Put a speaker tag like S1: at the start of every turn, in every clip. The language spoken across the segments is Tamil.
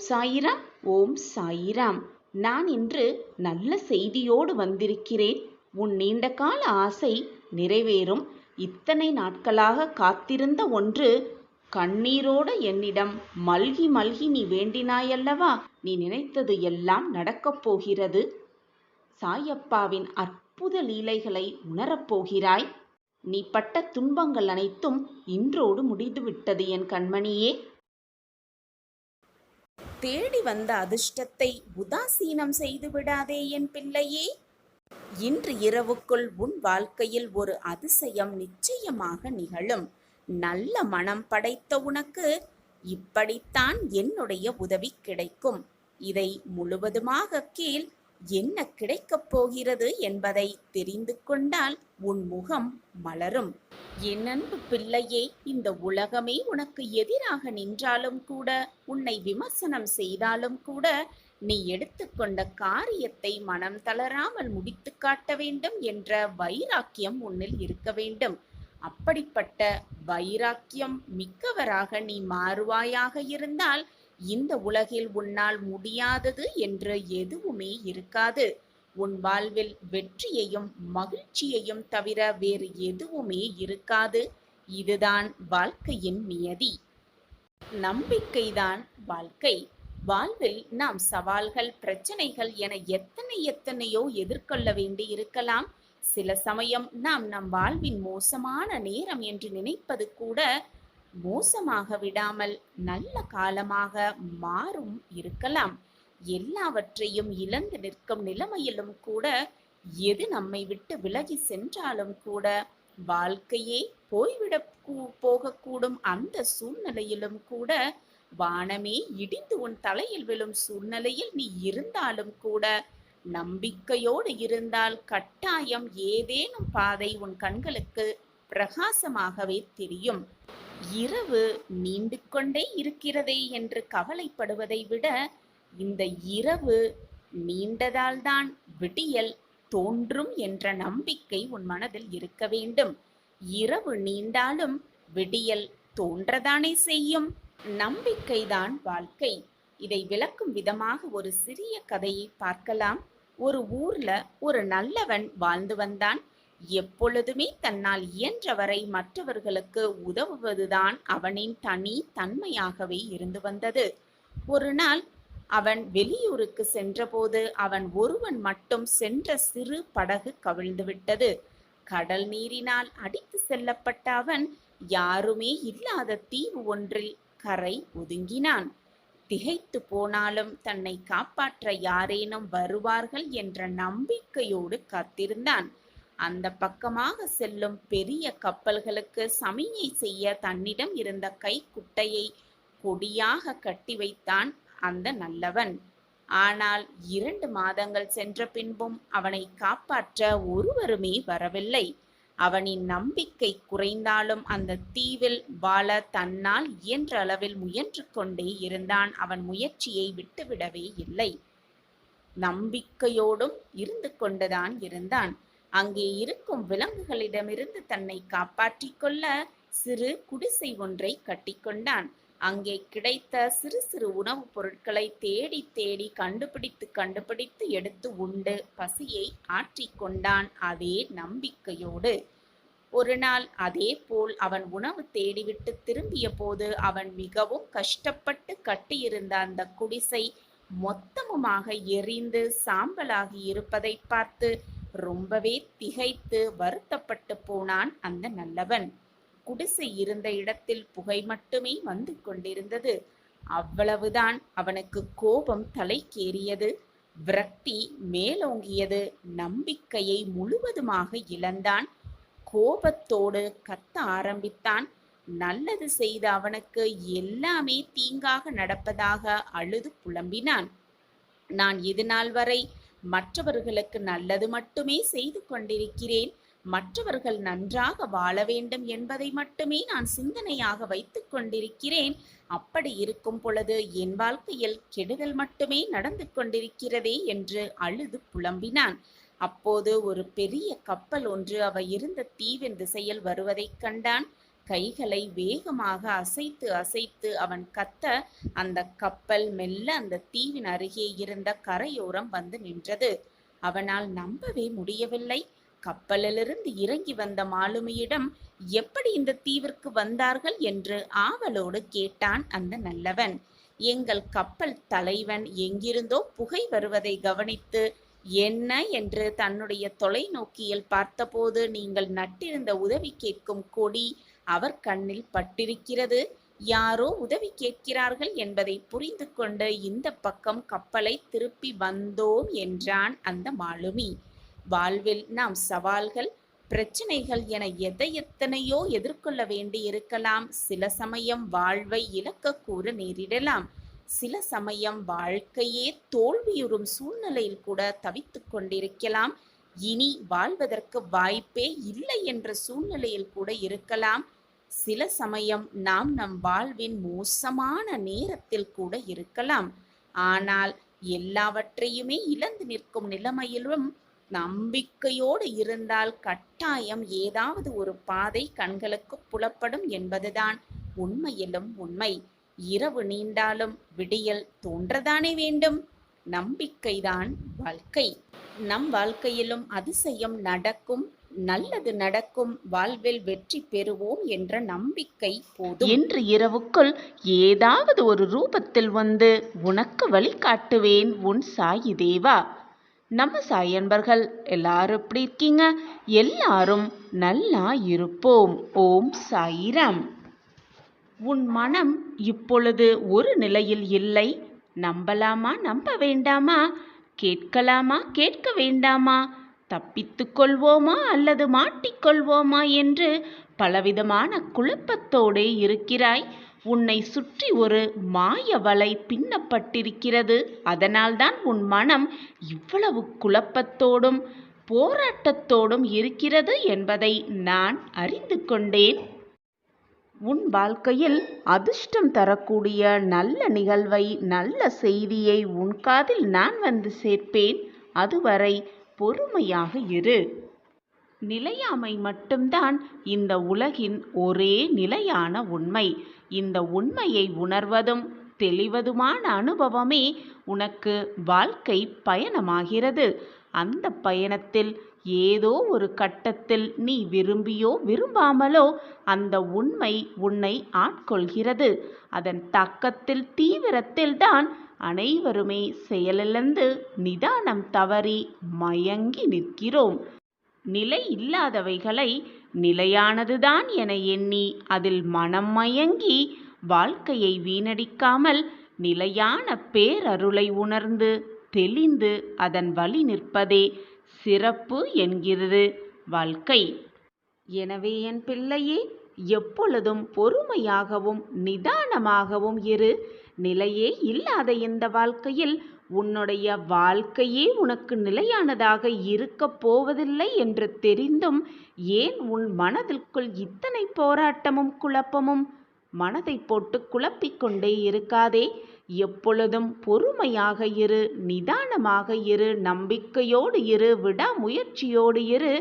S1: சாயிராம். ஓம் சாயிராம். நான் இன்று நல்ல செய்தியோடு வந்திருக்கிறேன். உன் நீண்ட கால ஆசை நிறைவேறும். இத்தனை நாட்களாக காத்திருந்த ஒன்று கண்ணீரோடு என்னிடம் மல்கி மல்கி நீ வேண்டினாயல்லவா? நீ நினைத்தது எல்லாம் நடக்கப் போகிறது. சாயப்பாவின் அற்புத லீலைகளை உணரப்போகிறாய். நீ பட்ட துன்பங்கள் அனைத்தும் இன்றோடு முடிந்துவிட்டது என் கண்மணியே. தேடி வந்த அதிர்ஷ்டத்தை உதாசீனம் செய்து விடாதே என் பிள்ளையே. இன்று இரவுக்குள் உன் வாழ்க்கையில் ஒரு அதிசயம் நிச்சயமாக நிகழும். நல்ல மனம் படைத்த உனக்கு இப்படித்தான் என்னுடைய உதவி கிடைக்கும். இதை முழுவதுமாக கேள். என்ன கிடைக்கப் போகிறது என்பதை தெரிந்து கொண்டால் உன் முகம் மலரும். என் அன்பு பிள்ளையே, இந்த உலகமே உனக்கு எதிராக நின்றாலும் கூட, உன்னை விமர்சனம் செய்தாலும் கூட, நீ எடுத்துக்கொண்ட காரியத்தை மனம் தளராமல் முடித்து காட்ட வேண்டும் என்ற வைராக்கியம் உன்னில் இருக்க வேண்டும். அப்படிப்பட்ட வைராக்கியம் மிக்கவராக நீ மாறுவாயாக இருந்தால் இந்த உலகில் உன்னால் முடியாதது என்று எதுவுமே இருக்காது. உன் வாழ்வில் வெற்றியையும் மகிழ்ச்சியையும் தவிர வேறு எதுவுமே இருக்காது. இதுதான் வாழ்க்கையின் நியதி. நம்பிக்கைதான் வாழ்க்கை. வாழ்வில் நாம் சவால்கள், பிரச்சனைகள் என எத்தனையோ எதிர்கொள்ள வேண்டி இருக்கலாம். சில சமயம் நாம் நம் வாழ்வின் மோசமான நேரம் என்று நினைப்பது கூட மோசமாக விடாமல் நல்ல காலமாக மாறும் இருக்கலாம். எல்லாவற்றையும் இழந்து நிற்கும் நிலைமையிலும் கூட, எது நம்மை விட்டு விலகி சென்றாலும் கூட, வாழ்க்கையே போய்விட போகக்கூடும் அந்த சூழ்நிலையிலும் கூட, வானமே இடிந்து உன் தலையில் விழும் சூழ்நிலையில் நீ இருந்தாலும் கூட, நம்பிக்கையோடு இருந்தால் கட்டாயம் ஏதேனும் பாதை உன் கண்களுக்கு பிரகாசமாகவே தெரியும். இரவு நீண்டு கொண்டே இருக்கிறதே என்று கவலைப்படுவதை விட, இந்த இரவு நீண்டதால்தான் விடியல் தோன்றும் என்ற நம்பிக்கை உன் மனதில் இருக்க வேண்டும். இரவு நீண்டாலும் விடியல் தோன்றதானே செய்யும். நம்பிக்கைதான் வாழ்க்கை. இதை விளக்கும் விதமாக ஒரு சிறிய கதையை பார்க்கலாம். ஒரு ஊர்ல ஒரு நல்லவன் வாழ்ந்து வந்தான். எப்பொழுதுமே தன்னால் இயன்றவரை மற்றவர்களுக்கு உதவுவதுதான் அவனின் தனி தன்மையாகவே இருந்து வந்தது. ஒரு நாள் அவன் வெளியூருக்கு சென்றபோது அவன் ஒருவன் மட்டும் சென்ற சிறு படகு கவிழ்ந்து விட்டது. கடல் நீரினால் அடித்து செல்லப்பட்ட அவன் யாருமே இல்லாத தீவு ஒன்றில் கரை ஒதுங்கினான். திகைத்து போனாலும் தன்னை காப்பாற்ற யாரேனும் வருவார்கள் என்ற நம்பிக்கையோடு காத்திருந்தான். அந்த பக்கமாக செல்லும் பெரிய கப்பல்களுக்கு சமிஞை செய்ய தன்னிடம் இருந்த கைக்குட்டையை கொடியாக கட்டி வைத்தான் அந்த நல்லவன். ஆனால் 2 மாதங்கள் சென்ற பின்பும் அவனை காப்பாற்ற ஒருவருமே வரவில்லை. அவனின் நம்பிக்கை குறைந்தாலும் அந்த தீவில் வாழ தன்னால் இயன்ற அளவில் முயன்று கொண்டே இருந்தான். அவன் முயற்சியை விட்டுவிடவே இல்லை. நம்பிக்கையோடும் இருந்து கொண்டுதான் இருந்தான். அங்கே இருக்கும் விலங்குகளிடமிருந்து தன்னை காப்பாற்றிக் கொள்ள சிறு குடிசை ஒன்றை கட்டிக்கொண்டான். அங்கே கிடைத்த சிறு சிறு உணவுப் பொருட்களை தேடி தேடி கண்டுபிடித்து எடுத்து உண்டு பசியை ஆற்றிக்கொண்டான். அதே நம்பிக்கையோடு. ஒரு நாள் அதே போல் அவன் உணவு தேடிவிட்டு திரும்பிய போது அவன் மிகவும் கஷ்டப்பட்டு கட்டியிருந்த அந்த குடிசை மொத்தமுமாக எரிந்து சாம்பலாகி இருப்பதை பார்த்து ரொம்பவே திகைத்து வருத்தப்பட்டு போனான் அந்த நல்லவன். குடிசை இருந்த இடத்தில் புகை மட்டுமே வந்து கொண்டிருந்தது. அவ்வளவுதான் அவனுக்கு கோபம் தலைக்கேறியது. விரக்தி மேலோங்கியது. நம்பிக்கையை முழுவதுமாக இழந்தான். கோபத்தோடு கத்த ஆரம்பித்தான். நல்லது செய்த அவனுக்கு எல்லாமே தீங்காக நடப்பதாக அழுது புலம்பினான். நான் இதுநாள் வரை மற்றவர்களுக்கு நல்லது மட்டுமே செய்து கொண்டிருக்கிறேன். மற்றவர்கள் நன்றாக வாழ வேண்டும் என்பதை மட்டுமே நான் சிந்தனையாக வைத்துக் கொண்டிருக்கிறேன். அப்படி இருக்கும் பொழுது என் வாழ்க்கையில் கெடுதல் மட்டுமே நடந்து கொண்டிருக்கிறதே என்று அழுது புலம்பினான். அப்போது ஒரு பெரிய கப்பல் ஒன்று அவ இருந்த தீவின் திசையில் வருவதைக் கண்டான். கைகளை வேகமாக அசைத்து அசைத்து அவன் கத்த, அந்த கப்பல் மெல்ல அந்த தீவின் அருகே இருந்த கரையோரம் வந்து நின்றது. அவனால் நம்பவே முடியவில்லை. கப்பலிலிருந்து இறங்கி வந்த மாலுமியிடம் எப்படி இந்த தீவிற்கு வந்தார்கள் என்று ஆவலோடு கேட்டான் அந்த நல்லவன். எங்கள் கப்பல் தலைவன் எங்கிருந்தோ புகை வருவதை கவனித்து என்ன என்று தன்னுடைய தொலைநோக்கியில் பார்த்தபோது நீங்கள் நட்டிருந்த உதவி கேட்கும் கொடி அவர் கண்ணில் பட்டிருக்கிறது. யாரோ உதவி கேட்கிறார்கள் என்பதை புரிந்து கொண்டு இந்த பக்கம் கப்பலை திருப்பி வந்தோம் என்றான் அந்த மாலுமி. வாழ்வில் நாம் சவால்கள், பிரச்சனைகள் என எத்தனையோ எதிர்கொள்ள வேண்டி இருக்கலாம். சில சமயம் வாழ்வை இழக்கக்கூட நேரிடலாம். சில சமயம் வாழ்க்கையே தோல்வியுறும் சூழ்நிலையில் கூட தவித்து கொண்டிருக்கலாம். இனி வாழ்வதற்கு வாய்ப்பே இல்லை என்ற சூழ்நிலையில் கூட இருக்கலாம். சில சமயம் நாம் நம் வாழ்வின் மோசமான நேரத்தில் கூட இருக்கலாம். ஆனால் எல்லாவற்றையுமே இழந்து நிற்கும் நிலைமையிலும் நம்பிக்கையோடு இருந்தால் கட்டாயம் ஏதாவது ஒரு பாதை கண்களுக்கு புலப்படும் என்பதுதான் உண்மையிலும் உண்மை. இரவு நீண்டாலும் விடியல் தோன்றதானே வேண்டும். நம்பிக்கைதான் வாழ்க்கை. நம் வாழ்க்கையிலும் அதிசயம் நடக்கும், நல்லது நடக்கும், வாழ்வில் வெற்றி பெறுவோம் என்ற நம்பிக்கை போதும்.
S2: இன்று இரவுக்குள் ஏதாவது ஒரு ரூபத்தில் வந்து உனக்கு வழி காட்டுவேன் உன் சாயி தேவா. நம்ம சாய் அன்பர்கள் எல்லாரும் எப்படி இருக்கீங்க? எல்லாரும் நல்லா இருப்போம். ஓம் சாயிராம். உன் மனம் இப்பொழுது ஒரு நிலையில் இல்லை. நம்பலாமா நம்ப வேண்டாமா? கேட்கலாமா கேட்க வேண்டாமா? தப்பித்து கொள்வோமா அல்லது மாட்டிக்கொள்வோமா என்று பலவிதமான குழப்பத்தோடே இருக்கிறாய். உன்னை சுற்றி ஒரு மாய வலை பின்னப்பட்டிருக்கிறது. அதனால்தான் உன் மனம் இவ்வளவு குழப்பத்தோடும் போராட்டத்தோடும் இருக்கிறது என்பதை நான் அறிந்து கொண்டேன். உன் வாழ்க்கையில் அதிர்ஷ்டம் தரக்கூடிய நல்ல நிகழ்வை, நல்ல செய்தியை உன் காதில் நான் வந்து சேர்ப்பேன். அதுவரை பொறுமையாக இரு. நிலையாமை மட்டும்தான் இந்த உலகின் ஒரே நிலையான உண்மை. இந்த உண்மையை உணர்வதும் தெளிவதுமான அனுபவமே உனக்கு வாழ்க்கை பயணமாகிறது. அந்த பயணத்தில் ஏதோ ஒரு கட்டத்தில் நீ விரும்பியோ விரும்பாமலோ அந்த உண்மை உன்னை ஆட்கொள்கிறது. அதன் தாக்கத்தில் தீவிரத்தில் தான் அனைவருமே செயலிழந்து நிதானம் தவறி மயங்கி நிற்கிறோம். நிலை இல்லாதவைகளை நிலையானதுதான் என எண்ணி அதில் மனம் மயங்கி வாழ்க்கையை வீணடிக்காமல் நிலையான பேரருளை உணர்ந்து தெளிந்து அதன் வழி நிற்பதே சிறப்பு என்கிறது வாழ்க்கை. எனவே என் பிள்ளையே, எப்பொழுதும் பொறுமையாகவும் நிதானமாகவும் இரு. நிலையே இல்லாத இந்த வாழ்க்கையில் உன்னுடைய வாழ்க்கையே உனக்கு நிலையானதாக இருக்கப் போவதில்லை என்று தெரிந்தும் ஏன் உன் மனதிற்குள் இத்தனை போராட்டமும் குழப்பமும்? மனதை போட்டு குழப்பிக்கொண்டே இருக்காதே. எப்பொழுதும் பொறுமையாக இரு, நிதானமாக இரு, நம்பிக்கையோடு இரு, விடாமுயற்சியோடு இரு.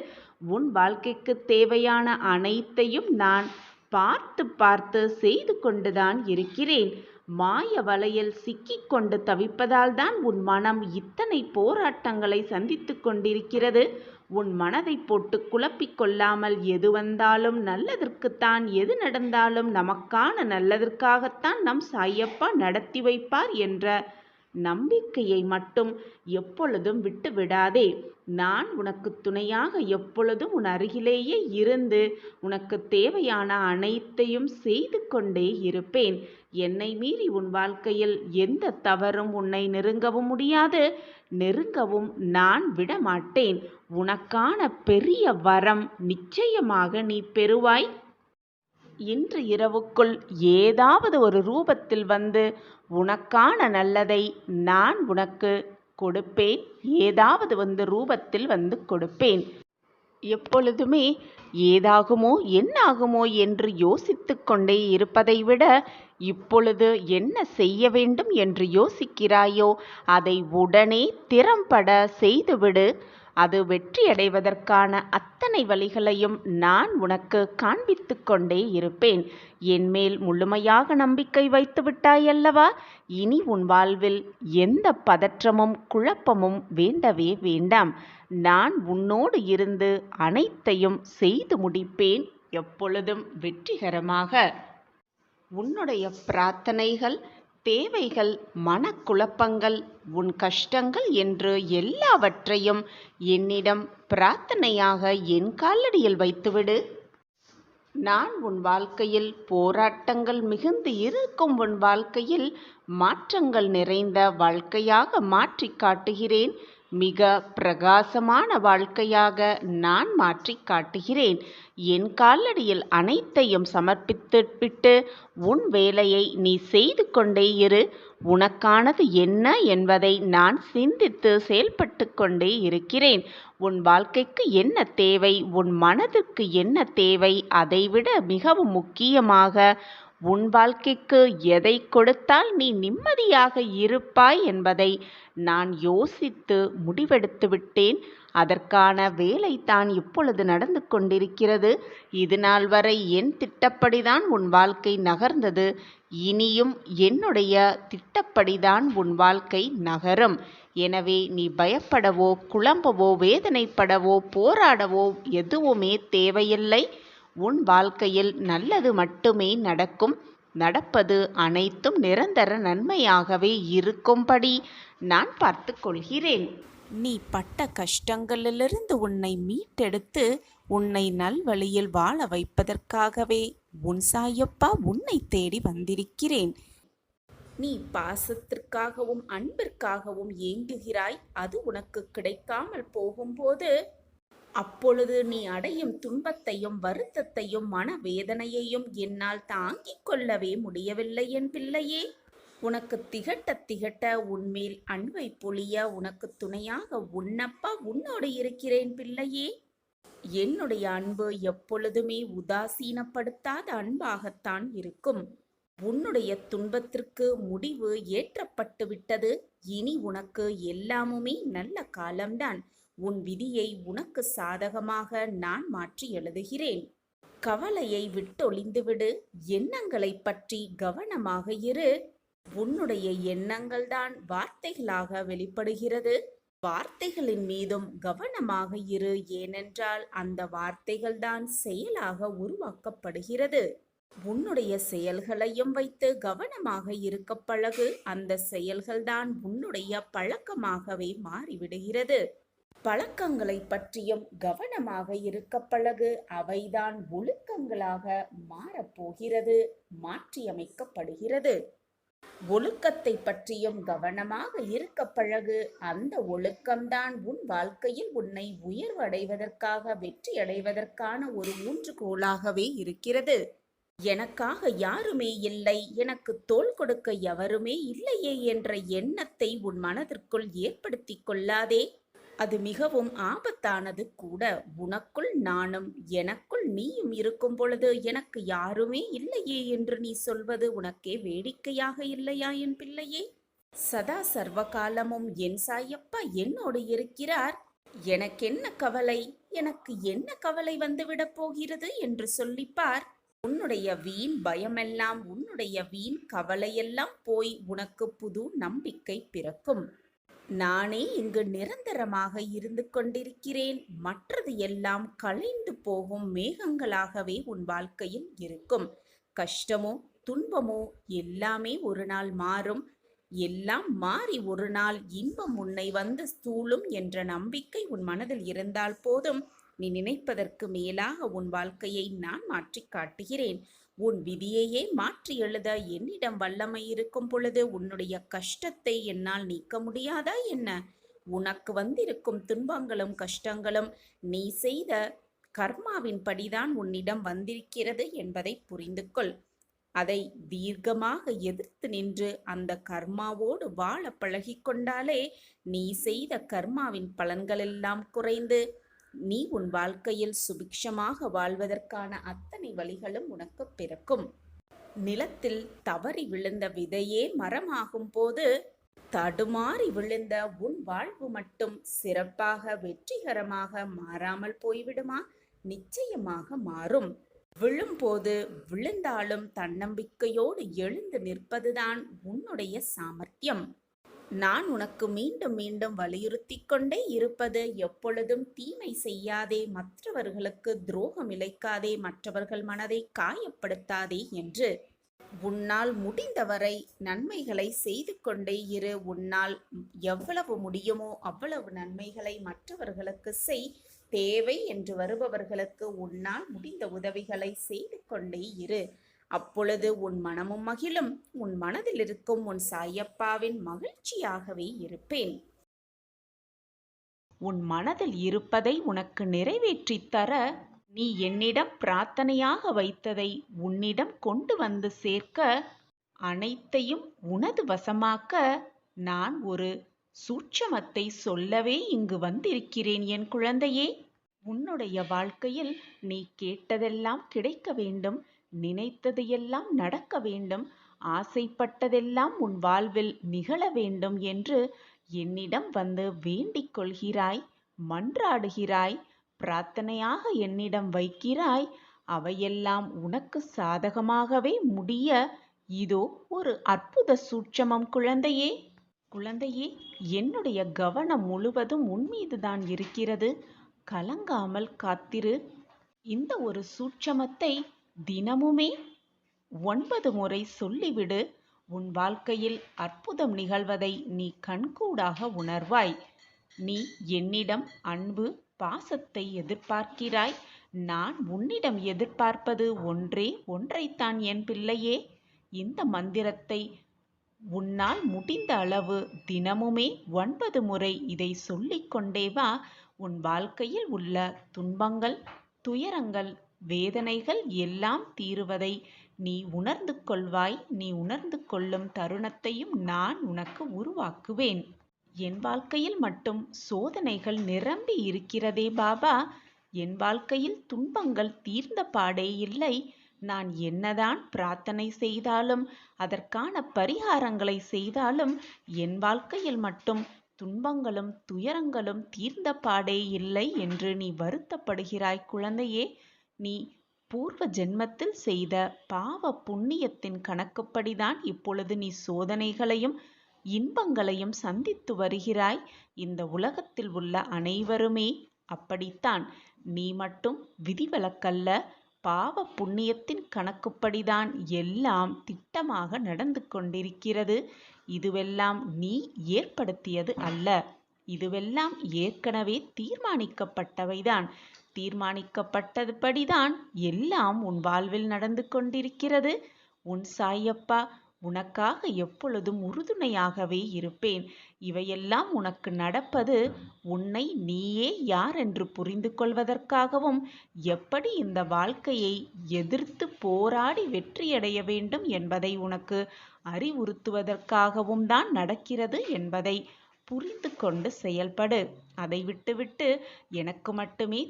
S2: உன் வாழ்க்கைக்கு தேவையான அனைத்தையும் நான் பார்த்து பார்த்து செய்து கொண்டுதான் இருக்கிறேன். மாய வலையில் சிக்கிக்கொண்டு தவிப்பதால் தான் உன் மனம் இத்தனை போராட்டங்களை சந்தித்து கொண்டிருக்கிறது. உன் மனதை போட்டு குழப்பிக்கொள்ளாமல் எது வந்தாலும் நல்லதற்குத்தான், எது நடந்தாலும் நமக்கான நல்லதற்காகத்தான் நம் சாயப்பா நடத்தி வைப்பார் என்ற நம்பிக்கையை மட்டும் எப்பொழுதும் விட்டு விடாதே. நான் உனக்கு துணையாக எப்பொழுதும் உன் அருகிலேயே இருந்து உனக்கு தேவையான அனைத்தையும் செய்து கொண்டே இருப்பேன். என்னை மீறி உன் வாழ்க்கையில் எந்த தவறும் உன்னை நெருங்கவும் முடியாது, நெருங்கவும் நான் விடமாட்டேன். உனக்கான பெரிய வரம் நிச்சயமாக நீ பெறுவாய். இன்று இரவுக்குள் ஏதாவது ஒரு ரூபத்தில் வந்து உனக்கான நல்லதை நான் உனக்கு கொடுப்பேன். ஏதாவது ரூபத்தில் வந்து கொடுப்பேன். எப்பொழுதுமே ஏதாகுமோ என்னாகுமோ என்று யோசித்து கொண்டே இருப்பதை விட இப்பொழுது என்ன செய்ய வேண்டும் என்று யோசிக்கிறாயோ அதை உடனே திறம்பட செய்துவிடு. அது வெற்றியடைவதற்கான அத்தனை வழிகளையும் நான் உனக்கு காண்பித்து கொண்டே இருப்பேன். என்மேல் முழுமையாக நம்பிக்கை வைத்து விட்டாயல்லவா? இனி உன் வாழ்வில் எந்த பதற்றமும் குழப்பமும் வேண்டவே வேண்டாம். நான் உன்னோடு இருந்து அனைத்தையும் செய்து முடிப்பேன், எப்பொழுதும் வெற்றிகரமாக. உன்னுடைய பிரார்த்தனைகள், தேவைகள், மனக்குழப்பங்கள், உன் கஷ்டங்கள் என்று எல்லாவற்றையும் என்னிடம் பிரார்த்தனையாக என் காலடியில் வைத்துவிடு. நான் உன் வாழ்க்கையில் போராட்டங்கள் மிகுந்து இருக்கும் உன் வாழ்க்கையில் மாற்றங்கள் நிறைந்த வாழ்க்கையாக மாற்றி காட்டுகிறேன். மிக பிரகாசமான வாழ்க்கையாக நான் மாற்றி காட்டுகிறேன். என் காலடியில் அனைத்தையும் சமர்ப்பித்துவிட்டு உன் வேலையை நீ செய்து கொண்டே இரு. உனக்கானது என்ன என்பதை நான் சிந்தித்து செயல்பட்டு கொண்டே இருக்கிறேன். உன் வாழ்க்கைக்கு என்ன தேவை, உன் மனதிற்கு என்ன தேவை, அதைவிட மிகவும் முக்கியமாக உன் வாழ்க்கைக்கு எதை கொடுத்தால் நீ நிம்மதியாக இருப்பாய் என்பதை நான் யோசித்து முடிவெடுத்து விட்டேன். அதற்கான வேலை தான் இப்பொழுது நடந்து கொண்டிருக்கிறது. இது நாள் வரை என் திட்டப்படிதான் உன் வாழ்க்கை நகர்ந்தது. இனியும் என்னுடைய திட்டப்படிதான் உன் வாழ்க்கை நகரும். எனவே நீ பயப்படவோ குழம்பவோ வேதனைப்படவோ போராடவோ எதுவுமே தேவையில்லை. உன் வாழ்க்கையில் நல்லது மட்டுமே நடக்கும். நடப்பது அனைத்தும் நிரந்தர நன்மையாகவே இருக்கும்படி நான் பார்த்து கொள்கிறேன்.
S1: நீ பட்ட கஷ்டங்களிலிருந்து உன்னை மீட்டெடுத்து உன்னை நல்வழியில் வாழ வைப்பதற்காகவே உன் சாயப்பா உன்னை தேடி வந்திருக்கிறேன். நீ பாசத்திற்காகவும் அன்பிற்காகவும் ஏங்குகிறாய். அது உனக்கு கிடைக்காமல் போகும்போது அப்பொழுது நீ அடையும் துன்பத்தையும் வருத்தத்தையும் மனவேதனையையும் என்னால் தாங்கிக் கொள்ளவே முடியவில்லை என் பிள்ளையே. உனக்கு திகட்ட திகட்ட உன்மேல் அன்பை பொழிய உனக்கு துணையாக உன்னப்பா உன்னோடு இருக்கிறேன் பிள்ளையே. என்னுடைய அன்பு எப்பொழுதுமே உதாசீனப்படுத்தாத அன்பாகத்தான் இருக்கும். உன்னுடைய துன்பத்திற்கு முடிவு ஏற்றப்பட்டு விட்டது. இனி உனக்கு எல்லாமுமே நல்ல காலம்தான். உன் விதியை உனக்கு சாதகமாக நான் மாற்றி எழுதுகிறேன். கவலையை விட்டொழிந்துவிடு. எண்ணங்களை பற்றி கவனமாக இரு. உன்னுடைய எண்ணங்கள்தான் வார்த்தைகளாக வெளிப்படுகிறது. வார்த்தைகளின் மீதும் கவனமாக இரு. ஏனென்றால் அந்த வார்த்தைகள்தான் செயலாக உருவாக்கப்படுகிறது. உன்னுடைய செயல்களையும் வைத்து கவனமாக இருக்க பழகு. அந்த செயல்கள்தான் உன்னுடைய பழக்கமாகவே மாறிவிடுகிறது. பழக்கங்களை பற்றியும் கவனமாக இருக்க பழகு. அவைதான் ஒழுக்கங்களாக மாறப்போகிறது, மாற்றியமைக்கப்படுகிறது. ஒழுக்கத்தை பற்றியும் கவனமாக இருக்க பழகு. அந்த ஒழுக்கம்தான் உன் வாழ்க்கையில் உன்னை உயர்வடைவதற்காக வெற்றி அடைவதற்கான ஒரு ஊன்றுகோலாகவே இருக்கிறது. எனக்காக யாருமே இல்லை, எனக்கு தோள் கொடுக்க எவருமே இல்லையே என்ற எண்ணத்தை உன் மனதிற்குள் ஏற்படுத்தி கொள்ளாதே. அது மிகவும் ஆபத்தானது கூட. உனக்குள் நானும் எனக்குள் நீயும் இருக்கும் பொழுது எனக்கு யாருமே இல்லையே என்று நீ சொல்வது உனக்கே வேடிக்கையாக இல்லையா என் பிள்ளையே? சதா சர்வகாலமும் என் சாயப்பா என்னோடு இருக்கிறார். எனக்கென்ன கவலை, எனக்கு என்ன கவலை வந்துவிடப் போகிறது என்று சொல்லிப்பார். உன்னுடைய வீண் பயமெல்லாம், உன்னுடைய வீண் கவலையெல்லாம் போய் உனக்கு புது நம்பிக்கை பிறக்கும். நானே இங்கு நிரந்தரமாக இருந்து கொண்டிருக்கிறேன். மற்றது எல்லாம் கலைந்து போகும் மேகங்களாகவே உன் வாழ்க்கையில் இருக்கும். கஷ்டமோ துன்பமோ எல்லாமே ஒரு நாள் மாறும். எல்லாம் மாறி ஒரு நாள் இன்பம் உன்னை வந்து சூழும் என்ற நம்பிக்கை உன் மனதில் இருந்தால் போதும். நீ நினைப்பதற்கு மேலாக உன் வாழ்க்கையை நான் மாற்றி காட்டுகிறேன். உன் விதியையே மாற்றி எழுத என்னிடம் வல்லமை இருக்கும் பொழுது உன்னுடைய கஷ்டத்தை என்னால் நீக்க முடியாதா என்ன? உனக்கு வந்திருக்கும் துன்பங்களும் கஷ்டங்களும் நீ செய்த கர்மாவின் படிதான் உன்னிடம் வந்திருக்கிறது என்பதை புரிந்து கொள். அதை தீர்க்கமாக எதிர்த்து நின்று அந்த கர்மாவோடு வாழ பழகிக்கொண்டாலே நீ செய்த கர்மாவின் பலன்களெல்லாம் குறைந்து நீ உன் வாழ்க்கையில் சுபிக்ஷமாக வாழ்வதற்கான அத்தனை வழிகளும் உனக்கு பிறக்கும். நிலத்தில் தவறி விழுந்த விதையே மரமாகும் போது தடுமாறி விழுந்த உன் வாழ்வு மட்டும் சிறப்பாக வெற்றிகரமாக மாறாமல் போய்விடுமா? நிச்சயமாக மாறும். விழும்போது விழுந்தாலும் தன்னம்பிக்கையோடு எழுந்து நிற்பதுதான் உன்னுடைய சாமர்த்தியம். நான் உனக்கு மீண்டும் மீண்டும் வலியுறுத்திக் கொண்டே இருப்பது எப்பொழுதும் தீமை செய்யாதே, மற்றவர்களுக்கு துரோகம் இழைக்காதே, மற்றவர்கள் மனதை காயப்படுத்தாதே என்று. உன்னால் முடிந்தவரை நன்மைகளை செய்து கொண்டே இரு. உன்னால் எவ்வளவு முடியுமோ அவ்வளவு நன்மைகளை மற்றவர்களுக்கு செய். தேவை என்று வருபவர்களுக்கு உன்னால் முடிந்த உதவிகளை செய்து கொண்டே இரு. அப்பொழுது உன் மனமும் மகிழும். உன் மனதில் இருக்கும் உன் சாயப்பாவின் மகிழ்ச்சியாகவே இருப்பேன்.
S2: உன் மனதில் இருப்பதை உனக்கு நிறைவேற்றித் தர நீ என்னிடம் பிரார்த்தனையாக வைத்ததை உன்னிடம் கொண்டு வந்து சேர்க்க, அனைத்தையும் உனது வசமாக்க நான் ஒரு சூட்சமத்தை சொல்லவே இங்கு வந்திருக்கிறேன் என் குழந்தையே. உன்னுடைய வாழ்க்கையில் நீ கேட்டதெல்லாம் கிடைக்க வேண்டும், நினைத்தது எல்லாம் நடக்க வேண்டும், ஆசைப்பட்டதெல்லாம் உன் வாழ்வில் நிகழ வேண்டும் என்று என்னிடம் வந்து வேண்டிக் கொள்கிறாய், மன்றாடுகிறாய், பிரார்த்தனையாக என்னிடம் வைக்கிறாய். அவையெல்லாம் உனக்கு சாதகமாகவே முடிய இதோ ஒரு அற்புத சூட்சமம் குழந்தையே. குழந்தையே, என்னுடைய கவனம் முழுவதும் உன்மீதுதான் இருக்கிறது. கலங்காமல் காத்திரு. இந்த ஒரு சூட்சமத்தை தினமுமே 9 முறை சொல்லிவிடு. உன் வாழ்க்கையில் அற்புதம் நிகழ்வதை நீ கண்கூடாக உணர்வாய். நீ என்னிடம் அன்பு, பாசத்தை எதிர்பார்க்கிறாய். நான் உன்னிடம் எதிர்பார்ப்பது ஒன்றே ஒன்றைத்தான் என் பிள்ளையே. இந்த மந்திரத்தை உன்னால் முடிந்த அளவு தினமுமே 9 முறை இதை சொல்லிக்கொண்டே வா. உன் வாழ்க்கையில் உள்ள துன்பங்கள், துயரங்கள், வேதனைகள் எல்லாம் தீருவதை நீ உணர்ந்து கொள்வாய். நீ உணர்ந்து கொள்ளும் தருணத்தையும் நான் உனக்கு உருவாக்குவேன். என் வாழ்க்கையில் மட்டும் சோதனைகள் நிரம்பி இருக்கிறதே பாபா. என் வாழ்க்கையில் துன்பங்கள் தீர்ந்த பாடே இல்லை. நான் என்னதான் பிரார்த்தனை செய்தாலும் அதற்கான பரிகாரங்களை செய்தாலும் என் வாழ்க்கையில் மட்டும் துன்பங்களும் துயரங்களும் தீர்ந்த பாடே இல்லை என்று நீ வருத்தப்படுகிறாய் குழந்தையே. நீ பூர்வ ஜென்மத்தில் செய்த பாவ புண்ணியத்தின் கணக்குப்படிதான் இப்பொழுது நீ சோதனைகளையும் இன்பங்களையும் சந்தித்து வருகிறாய். இந்த உலகத்தில் உள்ள அனைவருமே அப்படித்தான். நீ மட்டும் விதிவிலக்கல்ல. பாவ புண்ணியத்தின் கணக்குப்படிதான் எல்லாம் திட்டமாக நடந்து கொண்டிருக்கிறது. இதுவெல்லாம் நீ ஏற்படுத்தியது அல்ல. இதுவெல்லாம் ஏற்கனவே தீர்மானிக்கப்பட்டவைதான். தீர்மானிக்கப்பட்டதுபடிதான் எல்லாம் உன் வாழ்வில் நடந்து கொண்டிருக்கிறது. உன் சாயப்பா உனக்காக எப்பொழுதும் உறுதுணையாகவே இருப்பேன். இவையெல்லாம் உனக்கு நடப்பது உன்னை நீயே யார் என்று புரிந்து கொள்வதற்காகவும், எப்படி இந்த வாழ்க்கையை எதிர்த்து போராடி வெற்றியடைய வேண்டும் என்பதை உனக்கு அறிவுறுத்துவதற்காகவும் தான் நடக்கிறது என்பதை புரிந்து கொண்டு செயல்படு. அதை விட்டுவிட்டு எனக்கு மட்டுமே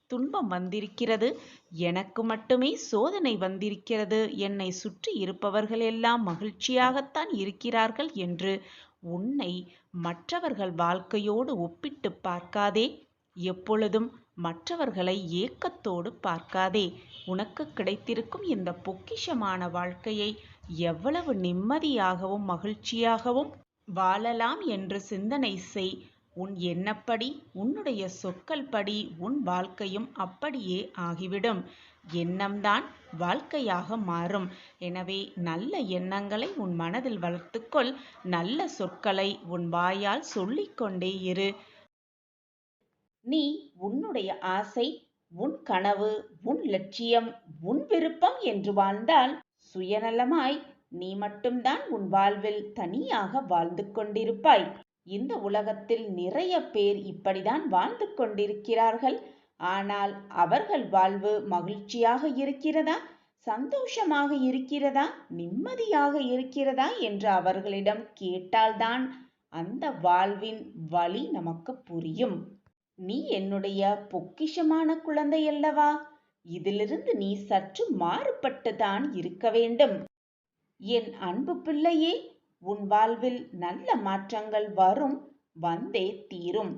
S2: துன்பம் வந்திருக்கிறது, எனக்கு மட்டுமே சோதனை வந்திருக்கிறது, என்னை சுற்றி இருப்பவர்கள் எல்லாம் மகிழ்ச்சியாகத்தான் இருக்கிறார்கள் என்று உன்னை மற்றவர்கள் வாழ்க்கையோடு ஒப்பிட்டு பார்க்காதே. எப்பொழுதும் மற்றவர்களை ஏக்கத்தோடு பார்க்காதே. உனக்கு கிடைத்திருக்கும் இந்த பொக்கிஷமான வாழ்க்கையை எவ்வளவு நிம்மதியாகவும் மகிழ்ச்சியாகவும் வாழலாம் என்று சிந்தனை செய். உன் எண்ணப்படி, உன்னுடைய சொற்கள் படி உன் வாழ்க்கையும் அப்படியே ஆகிவிடும். எண்ணம்தான் வாழ்க்கையாக மாறும். எனவே நல்ல எண்ணங்களை உன் மனதில் வளர்த்துக்கொள். நல்ல சொற்களை உன் வாயால் சொல்லிக்கொண்டே இரு. நீ உன்னுடைய ஆசை, உன் கனவு, உன் லட்சியம், உன் விருப்பம் என்று வாழ்ந்தால் சுயநலமாய் நீ மட்டும்தான் உன் வாழ்வில் தனியாக வாழ்ந்து கொண்டிருப்பாய். இந்த உலகத்தில் நிறைய பேர் இப்படிதான் வாழ்ந்து கொண்டிருக்கிறார்கள். ஆனால் அவர்கள் வாழ்வு மகிழ்ச்சியாக இருக்கிறதா, சந்தோஷமாக இருக்கிறதா, நிம்மதியாக இருக்கிறதா என்று அவர்களிடம் கேட்டால்தான் அந்த வாழ்வின் வழி நமக்கு புரியும். நீ என்னுடைய பொக்கிஷமான குழந்தை அல்லவா? இதிலிருந்து நீ சற்று மாறுபட்டுதான் இருக்க வேண்டும். என் அன்பு பிள்ளையே, உன் வாழ்வில் நல்ல மாற்றங்கள் வரும், வந்தே தீரும்.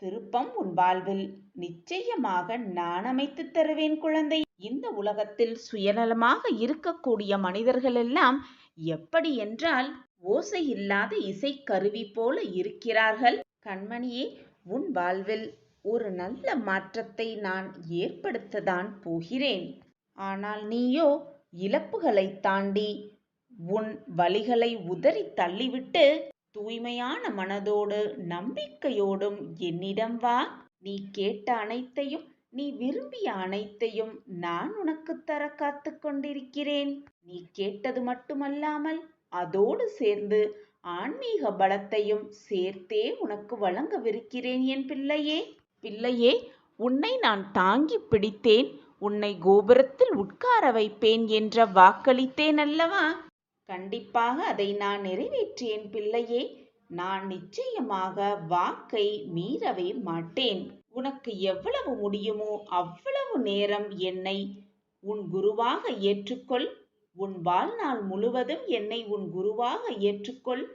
S2: திருப்பம் உன் வாழ்வில் நிச்சயமாக நான் அமைத்து தருவேன் குழந்தை. இந்த உலகத்தில் சுயநலமாக இருக்கக்கூடிய மனிதர்கள் எல்லாம் எப்படி என்றால் ஓசை இல்லாத இசைக்கருவி போல இருக்கிறார்கள். கண்மணியே, உன் வாழ்வில் ஒரு நல்ல மாற்றத்தை நான் ஏற்படுத்தத்தான் போகிறேன். ஆனால் நீயோ இழப்புகளை தாண்டி உன் வலிகளை உதறி தள்ளிவிட்டு தூய்மையான மனதோடு நம்பிக்கையோடும் என்னிடம் வா. நீ கேட்ட அனைத்தையும், நீ விரும்பிய அனைத்தையும் நான் உனக்கு தர காத்து கொண்டிருக்கிறேன். நீ கேட்டது மட்டுமல்லாமல் அதோடு சேர்ந்து ஆன்மீக பலத்தையும் சேர்த்தே உனக்கு வழங்கவிருக்கிறேன் என் பிள்ளையே. பிள்ளையே, உன்னை நான் தாங்கி பிடித்தேன், உன்னை கோபுரத்தில் உட்கார வைப்பேன் என்ற வாக்களித்தேன் அல்லவா? கண்டிப்பாக அதை நான் நிறைவேற்றியேன் பிள்ளையே. நான் நிச்சயமாக வாக்கை மீறவே மாட்டேன். உனக்கு எவ்வளவு முடியுமோ அவ்வளவு நேரம் என்னை உன் குருவாக ஏற்றுக்கொள். உன் வாழ்நாள் முழுவதும் என்னை உன் குருவாக ஏற்றுக்கொள்.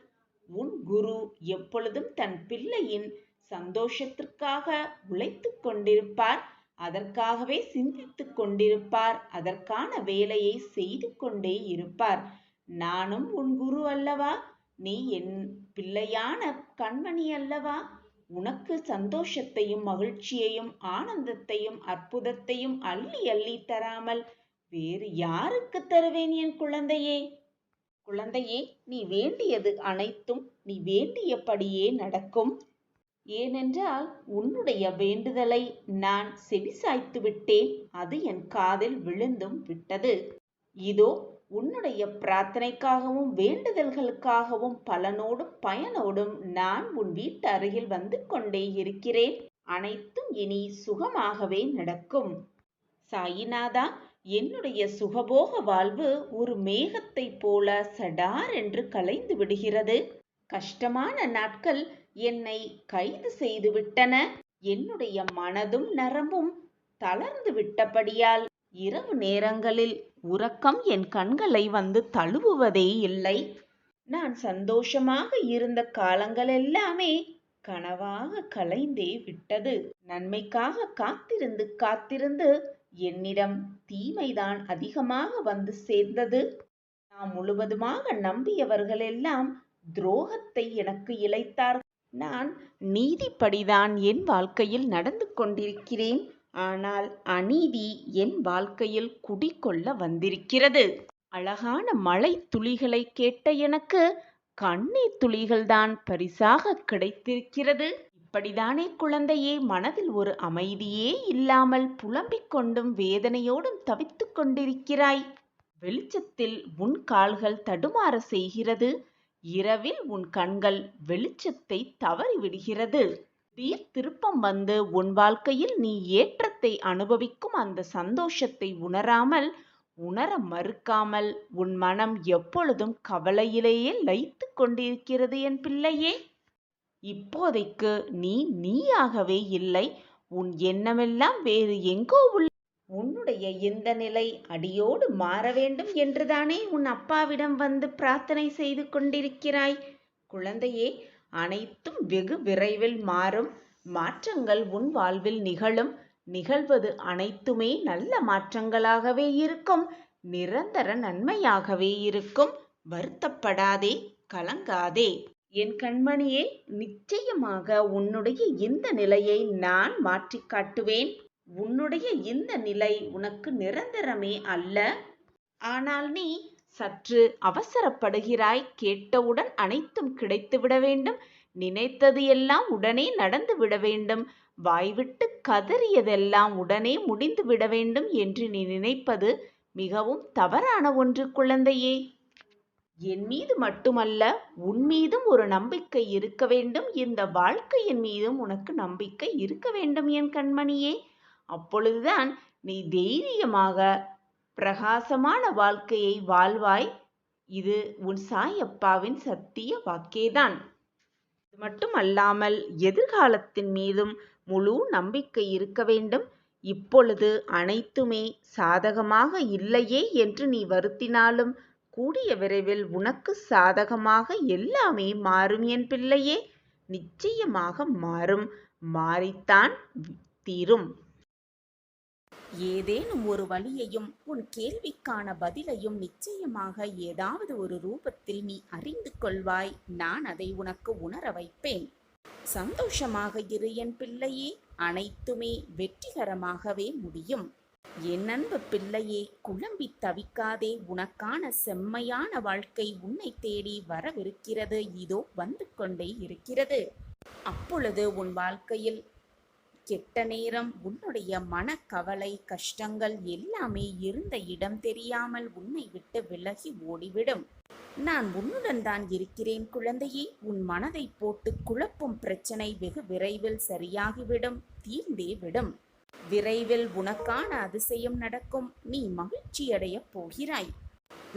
S2: உன் குரு எப்பொழுதும் தன் பிள்ளையின் சந்தோஷத்திற்காக உழைத்து கொண்டிருப்பார். அதற்காகவே சிந்தித்துக் கொண்டிருப்பார். அதற்கான வேலையை செய்து கொண்டே இருப்பார். நானும் உன் குரு அல்லவா? நீ என் பிள்ளையான கண்மணி அல்லவா? உனக்கு சந்தோஷத்தையும் மகிழ்ச்சியையும் ஆனந்தத்தையும் அற்புதத்தையும் அள்ளி அள்ளி தராமல் வேறு யாருக்கு தருவேன் என் குழந்தையே? குழந்தையே, நீ வேண்டியது அனைத்தும் நீ வேண்டியபடியே நடக்கும். ஏனென்றால் உன்னுடைய வேண்டுதலை நான் செவிசாய்த்து விட்டேன். அது என் காதில் விழுந்தும் விட்டது. இதோ உன்னுடைய பிரார்த்தனைக்காகவும் வேண்டுதல்களுக்காகவும் பலனோடும் பயனோடும் நான் உன் வீட்டு அருகில் வந்து கொண்டே இருக்கிறேன். அனைத்தும் இனி சுகமாகவே நடக்கும். சாயிநாதா, என்னுடைய சுகபோக வாழ்வு ஒரு மேகத்தை போல சடார் என்று கலைந்து விடுகிறது. கஷ்டமான நாட்கள் என்னை கைது செய்து விட்டன. என்னுடைய மனதும் நரம்பும் தளர்ந்து விட்டபடியால் இரவு நேரங்களில் உறக்கம் என் கண்களை வந்து தழுவுவதே இல்லை. நான் சந்தோஷமாக இருந்த காலங்கள் எல்லாமே கனவாக கலைந்தே விட்டது. நன்மைக்காக காத்திருந்து காத்திருந்து என்னிடம் தீமைதான் அதிகமாக வந்து சேர்ந்தது. நான் முழுவதுமாக நம்பியவர்களெல்லாம் துரோகத்தை எனக்கு இழைத்தார்கள். நான் நீதிப்படிதான் என் வாழ்க்கையில் நடந்து கொண்டிருக்கிறேன். ஆனால் அநீதி என் வாழ்க்கையில் குடிகொள்ள வந்திருக்கிறது. அழகான மழை துளிகளை கேட்ட எனக்கு கண்ணீர் துளிகள்தான் பரிசாக கிடைத்திருக்கிறது. இப்படிதானே குழந்தையே, மனதில் ஒரு அமைதியே இல்லாமல் புலம்பிக் கொண்டும் வேதனையோடும் தவித்துக் கொண்டிருக்கிறாய். வெளிச்சத்தில் உன் கால்கள் தடுமாற செய்கிறது. இரவில் உன் கண்கள் வெளிச்சத்தை தவறிவிடுகிறது. திடீர் திருப்பம் வந்து உன் வாழ்க்கையில் நீ ஏற்றத்தை அனுபவிக்கும் அந்த சந்தோஷத்தை உணர மறுக்காமல் உன் மனம் எப்பொழுதும் கவலையிலேயே லயித்து கொண்டிருக்கிறது என் பிள்ளையே. இப்போதைக்கு நீ நீயாகவே இல்லை. உன் எண்ணமெல்லாம் வேறு எங்கோ உள்ள. உன்னுடைய இந்த நிலை அடியோடு மாற வேண்டும் என்றுதானே உன் அப்பாவிடம் வந்து பிரார்த்தனை செய்து கொண்டிருக்கிறாய். குழந்தையே, அனைத்தும் வெகு விரைவில் மாறும். மாற்றங்கள் உன் வாழ்வில் நிகழும். நிகழ்வது அனைத்துமே நல்ல மாற்றங்களாகவே இருக்கும். நிரந்தர நன்மையாகவே இருக்கும். வருத்தப்படாதே, கலங்காதே என் கண்மணியே. நிச்சயமாக உன்னுடைய இந்த நிலையை நான் மாற்றி காட்டுவேன். உன்னுடைய இந்த நிலை உனக்கு நிரந்தரமே அல்ல. ஆனால் நீ சற்று அவசரப்படுகிறாய். கேட்டவுடன் அனைத்தும் கிடைத்துவிட வேண்டும். நினைத்தது எல்லாம் உடனே நடந்து விட வேண்டும். வாய்விட்டு கதறியதெல்லாம் உடனே முடிந்து விட வேண்டும் என்று நீ நினைப்பது மிகவும் தவறான ஒன்று குழந்தையே. என் மீது மட்டுமல்ல, உன் மீதும் ஒரு நம்பிக்கை இருக்க வேண்டும். இந்த வாழ்க்கையின் மீதும் உனக்கு நம்பிக்கை இருக்க வேண்டும் என் கண்மணியே. அப்பொழுதுதான் நீ தைரியமாக பிரகாசமான வாழ்க்கையை வாழ்வாய். இது உன் சாயப்பாவின் சத்திய வாக்கேதான். இது மட்டுமல்லாமல் எதிர்காலத்தின் மீதும் முழு நம்பிக்கை இருக்க வேண்டும். இப்பொழுது அனைத்துமே சாதகமாக இல்லையே என்று நீ வருத்தினாலும் கூடிய விரைவில் உனக்கு சாதகமாக எல்லாமே மாறும் என் பிள்ளையே. நிச்சயமாக மாறும். மாறித்தான் தீரும்.
S1: ஏதேனும் ஒரு வழியையும் உன் கேள்விக்கான பதிலையும் நிச்சயமாக ஏதாவது ஒரு ரூபத்தில் நீ அறிந்து கொள்வாய். நான் அதை உனக்கு உணர வைப்பேன். சந்தோஷமாக இரு என் பிள்ளையே. அனைத்துமே வெற்றிகரமாகவே முடியும். என் அன்பு பிள்ளையே, குழம்பி தவிக்காதே. உனக்கான செம்மையான வாழ்க்கை உன்னை தேடி வரவிருக்கிறது. இதோ வந்து கொண்டே இருக்கிறது. அப்பொழுது உன் வாழ்க்கையில் கெட்ட நேரம், உன்னுடைய மனக்கவலை, கஷ்டங்கள் எல்லாமே இருந்த இடம் தெரியாமல் உன்னை விட்டு விலகி ஓடிவிடும். நான் உன்னுடன் தான் இருக்கிறேன் குழந்தையே. உன் மனதை போட்டு குழப்பும் பிரச்சனை வெகு விரைவில் சரியாகிவிடும், தீர்ந்தே விடும். விரைவில் உனக்கான அதிசயம் நடக்கும். நீ மகிழ்ச்சியடைய போகிறாய்.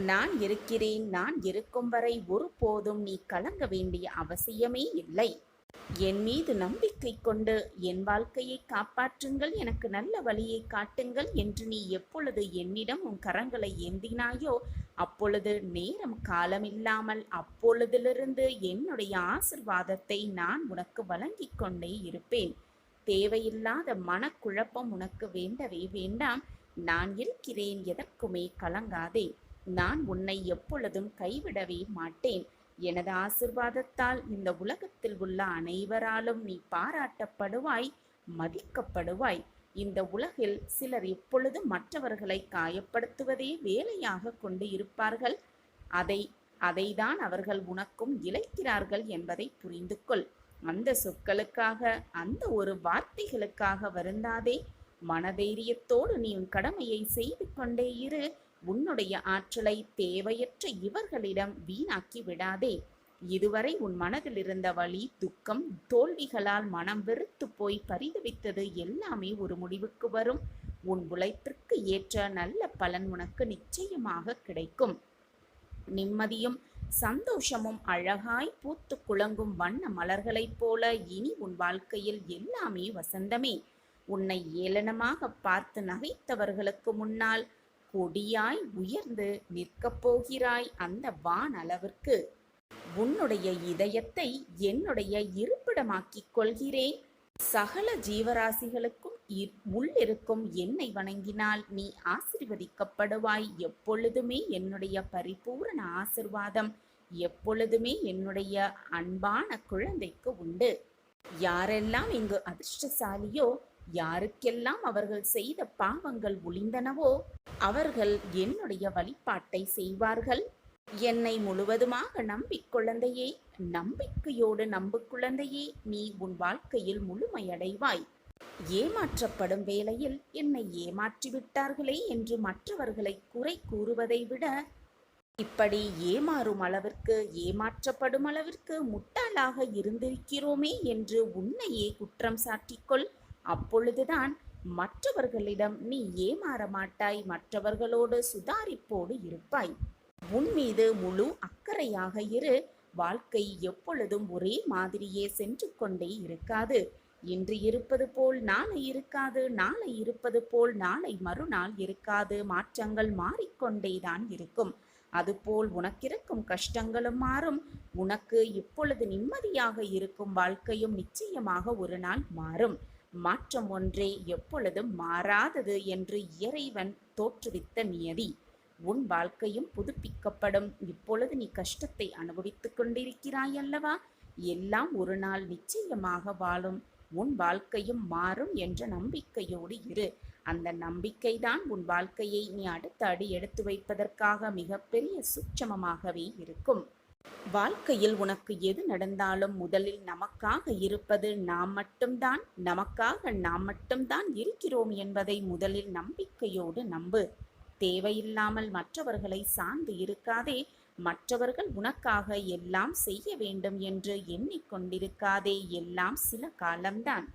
S1: நான் இருக்கிறேன். நான் இருக்கும் வரை ஒருபோதும் நீ கலங்க வேண்டிய அவசியமே இல்லை. என் மீது நம்பிக்கை கொண்டு என் வாழ்க்கையை காப்பாற்றுங்கள், எனக்கு நல்ல வழியை காட்டுங்கள் என்று நீ எப்பொழுது என்னிடம் உன் கரங்களை ஏந்தினாயோ அப்பொழுது நேரம் காலமில்லாமல் அப்பொழுதிலிருந்து என்னுடைய ஆசிர்வாதத்தை நான் உனக்கு வழங்கிக் கொண்டே இருப்பேன். தேவையில்லாத மனக்குழப்பம் உனக்கு வேண்டவே வேண்டாம். நான் இருக்கிறேன், எதற்குமே கலங்காதே. நான் உன்னை எப்பொழுதும் கைவிடவே மாட்டேன். எனது ஆசிர்வாதத்தால் இந்த உலகத்தில் உள்ள அனைவராலும் நீ பாராட்டப்படுவாய், மதிக்கப்படுவாய். இந்த உலகில் சிலர் எப்பொழுதும் மற்றவர்களை காயப்படுத்துவதே வேலையாக கொண்டு இருப்பார்கள். அதைதான் அவர்கள் உனக்கும் இழைக்கிறார்கள் என்பதை புரிந்து கொள். அந்த சொற்களுக்காக, அந்த ஒரு வார்த்தைகளுக்காக வருந்தாதே. மனதைரியத்தோடு நீ உன் கடமையை செய்து கொண்டே இரு. உன்னுடைய ஆற்றலை தேவையற்ற இவர்களிடம் வீணாக்கி விடாதே. இதுவரை உன் மனதில் இருந்த வலி, துக்கம், தோல்விகளால் மனம் வெறுத்து போய் பரிதவித்தது எல்லாமே ஒரு முடிவுக்கு வரும். உன் உழைப்பிற்கு ஏற்ற நல்ல பலன் உனக்கு நிச்சயமாக கிடைக்கும். நிம்மதியும் சந்தோஷமும் அழகாய் பூத்து குலங்கும் வண்ண மலர்களைப் போல இனி உன் வாழ்க்கையில் எல்லாமே வசந்தமே. உன்னை ஏளனமாக பார்த்து நகைத்தவர்களுக்கு முன்னால் கொடியாய் உயர்ந்து நிற்கப் போகிறாய் அந்த வானளவிற்கு. உன்னுடைய இதயத்தை என்னுடைய இருப்பிடமாக்கிக் கொள்கிறேன். சகல ஜீவராசிகளுக்கும் உள்ளிருக்கும் என்னை வணங்கினால் நீ ஆசீர்வதிக்கப்படுவாய். எப்பொழுதுமே என்னுடைய பரிபூரண ஆசிர்வாதம் எப்பொழுதுமே என்னுடைய அன்பான குழந்தைக்கு உண்டு. யாரெல்லாம் இங்கு அதிர்ஷ்டசாலியோ, யாருக்கெல்லாம் அவர்கள் செய்த பாவங்கள் ஒளிந்தனவோ அவர்கள் என்னுடைய வழிபாட்டை செய்வார்கள். என்னை முழுவதுமாக நம்பிக் குழந்தையே, நம்பிக்கையோடு நம்பு குழந்தையே, நீ உன் வாழ்க்கையில் முழுமையடைவாய். ஏமாற்றப்படும் வேளையில் என்னை ஏமாற்றிவிட்டார்களே என்று மற்றவர்களை குறை கூறுவதை விட, இப்படி ஏமாறும் அளவிற்கு, ஏமாற்றப்படும் அளவிற்கு முட்டாளாக இருந்திருக்கிறோமே என்று உன்னையே குற்றம் சாட்டிக்கொள். அப்பொழுதுதான் மற்றவர்களிடம் நீ ஏமாற மாட்டாய், மற்றவர்களோடு சுதாரிப்போடு இருப்பாய். உன் மீது முழு அக்கறையாக இரு. வாழ்க்கை எப்பொழுதும் ஒரே மாதிரியே சென்று கொண்டே இருக்காது. இன்று இருப்பது போல் நாளை இருக்காது, நாளை இருப்பது போல் நாளை மறுநாள் இருக்காது. மாற்றங்கள் மாறிக்கொண்டேதான் இருக்கும். அதுபோல் உனக்கிருக்கும் கஷ்டங்களும் மாறும். உனக்கு இப்பொழுது நிம்மதியாக இருக்கும் வாழ்க்கையும் நிச்சயமாக ஒரு நாள் மாறும். மாற்றம் ஒன்றே எப்பொழுதும் மாறாதது என்று இறைவன் தோற்றுவித்த நியதி. உன் வாழ்க்கையும் புதுப்பிக்கப்படும். இப்பொழுது நீ கஷ்டத்தை அனுபவித்துக் கொண்டிருக்கிறாய் அல்லவா? எல்லாம் ஒரு நாள் நிச்சயமாக வாழும். உன் வாழ்க்கையும் மாறும் என்ற நம்பிக்கையோடு இரு. அந்த நம்பிக்கைதான் உன் வாழ்க்கையை நீ அடுத்த அடி எடுத்து வைப்பதற்காக மிகப்பெரிய சூட்சமமாகவே இருக்கும். வாழ்க்கையில் உனக்கு எது நடந்தாலும் முதலில் நமக்காக இருப்பது நாம் மட்டும்தான். நமக்காக நாம் மட்டும்தான் இருக்கிறோம் என்பதை முதலில் நம்பிக்கையோடு நம்பு. தேவையில்லாமல் மற்றவர்களை சார்ந்து இருக்காதே. மற்றவர்கள் உனக்காக எல்லாம் செய்ய வேண்டும் என்று எண்ணிக்கொண்டிருக்காதே. எல்லாம் சில காலம்தான்.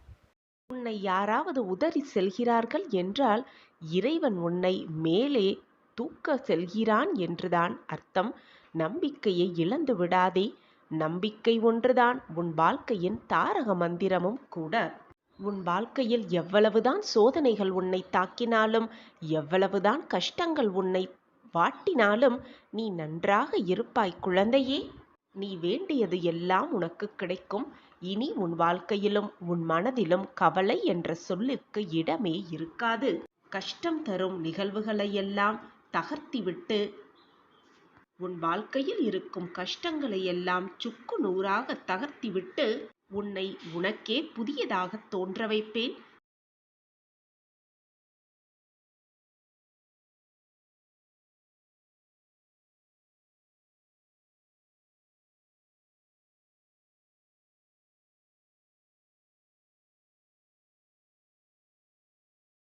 S2: உன்னை யாராவது உதறி செல்கிறார்கள் என்றால் இறைவன் உன்னை மேலே தூக்க செல்கிறான் என்றுதான் அர்த்தம். நம்பிக்கையை இழந்து விடாதே. நம்பிக்கை ஒன்றுதான் உன் வாழ்க்கையின் தாரக மந்திரமும் கூட. உன் வாழ்க்கையில் எவ்வளவுதான் சோதனைகள் உன்னை தாக்கினாலும், எவ்வளவுதான் கஷ்டங்கள் உன்னை வாட்டினாலும் நீ நன்றாக இருப்பாய் குழந்தையே. நீ வேண்டியது எல்லாம் உனக்கு கிடைக்கும். இனி உன் வாழ்க்கையிலும் உன் மனதிலும் கவலை என்ற சொல்லுக்கு இடமே இருக்காது. கஷ்டம் தரும் நிகழ்வுகளையெல்லாம் தகர்த்திவிட்டு உன் வாழ்க்கையில் இருக்கும் கஷ்டங்களை எல்லாம் சுக்கு நூறாக தகர்த்திவிட்டு உன்னை உனக்கே புதியதாக தோன்ற வைப்பேன்.